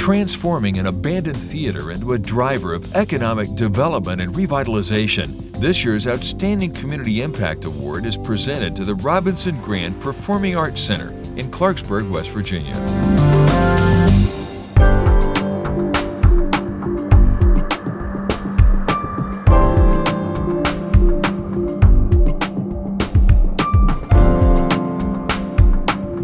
transforming an abandoned theater into a driver of economic development and revitalization. This year's Outstanding Community Impact Award is presented to the Robinson Grand Performing Arts Center in Clarksburg, West Virginia.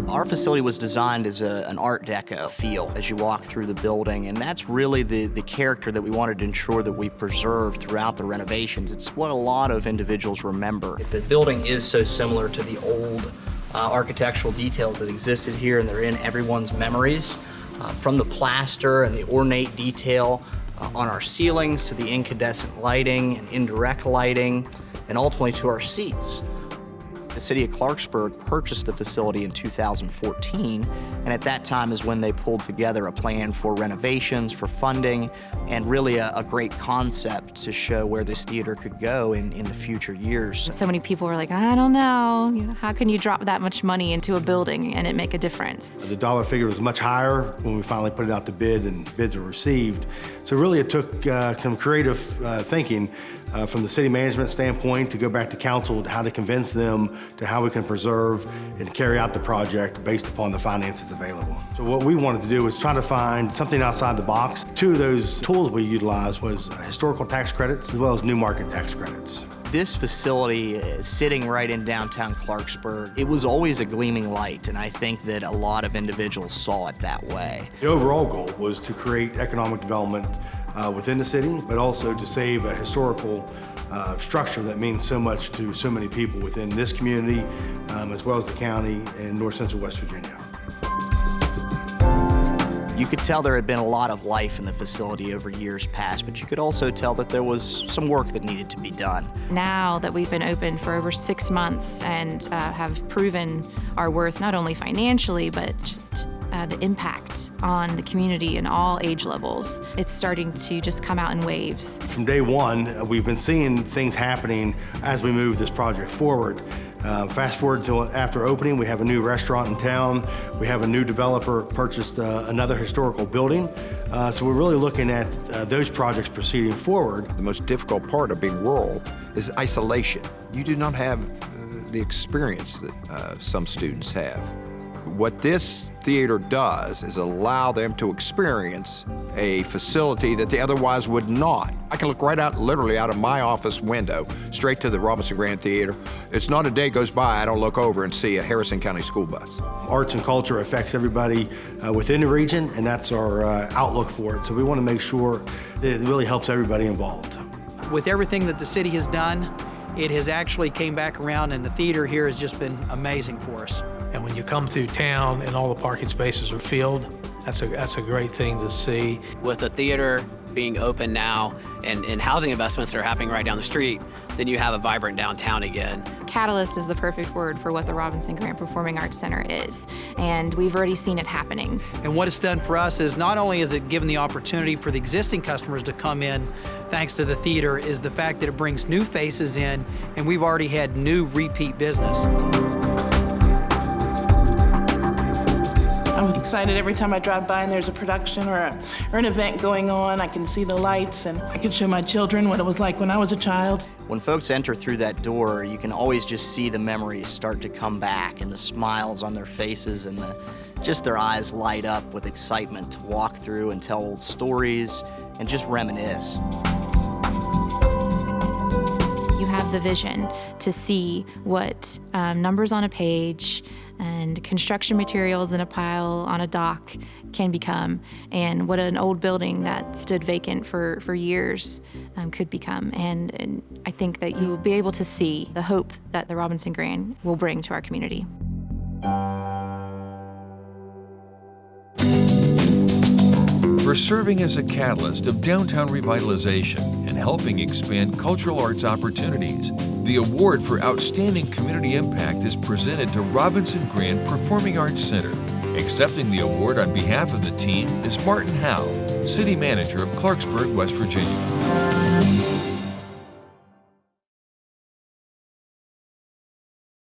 Our facility was designed as an Art Deco feel as you walk through the building, and that's really the character that we wanted to ensure that we preserve throughout the renovations. It's what a lot of individuals remember. If the building is so similar to the old architectural details that existed here, and they're in everyone's memories, from the plaster and the ornate detail on our ceilings to the incandescent lighting and indirect lighting, and ultimately to our seats. The city of Clarksburg purchased the facility in 2014, and at that time is when they pulled together a plan for renovations, for funding, and really a great concept to show where this theater could go in the future years. So many people were like, I don't know, how can you drop that much money into a building and it make a difference? The dollar figure was much higher when we finally put it out to bid and bids were received. So really it took some creative thinking from the city management standpoint to go back to council, how to convince them to how we can preserve and carry out the project based upon the finances available. So what we wanted to do was try to find something outside the box. Two of those tools we utilized was historical tax credits as well as new market tax credits. This facility is sitting right in downtown Clarksburg. It was always a gleaming light, and I think that a lot of individuals saw it that way. The overall goal was to create economic development within the city, but also to save a historical structure that means so much to so many people within this community, as well as the county and north central West Virginia. You could tell there had been a lot of life in the facility over years past, but you could also tell that there was some work that needed to be done. Now that we've been open for over 6 months and have proven our worth not only financially, but just the impact on the community in all age levels, it's starting to just come out in waves. From day one, we've been seeing things happening as we move this project forward. Fast forward to after opening, we have a new restaurant in town. We have a new developer purchased another historical building. So we're really looking at those projects proceeding forward. The most difficult part of being rural is isolation. You do not have the experience that some students have. What this theater does is allow them to experience a facility that they otherwise would not. I can look right out, literally out of my office window, straight to the Robinson Grand Theater. It's not a day goes by I don't look over and see a Harrison County school bus. Arts and culture affects everybody within the region, and that's our outlook for it. So we want to make sure that it really helps everybody involved. With everything that the city has done, it has actually came back around, and the theater here has just been amazing for us. And when you come through town and all the parking spaces are filled, that's a great thing to see. With the theater being open now and housing investments that are happening right down the street, then you have a vibrant downtown again. Catalyst is the perfect word for what the Robinson Grand Performing Arts Center is, and we've already seen it happening. And what it's done for us is not only is it given the opportunity for the existing customers to come in thanks to the theater, is the fact that it brings new faces in, and we've already had new repeat business. I'm excited every time I drive by and there's a production or an event going on. I can see the lights and I can show my children what it was like when I was a child. When folks enter through that door, you can always just see the memories start to come back and the smiles on their faces and just their eyes light up with excitement to walk through and tell old stories and just reminisce. You have the vision to see what numbers on a page and construction materials in a pile on a dock can become, and what an old building that stood vacant for years could become. And I think that you will be able to see the hope that the Robinson Grand will bring to our community. For serving as a catalyst of downtown revitalization and helping expand cultural arts opportunities, the award for Outstanding Community Impact is presented to Robinson Grand Performing Arts Center. Accepting the award on behalf of the team is Martin Howe, City Manager of Clarksburg, West Virginia.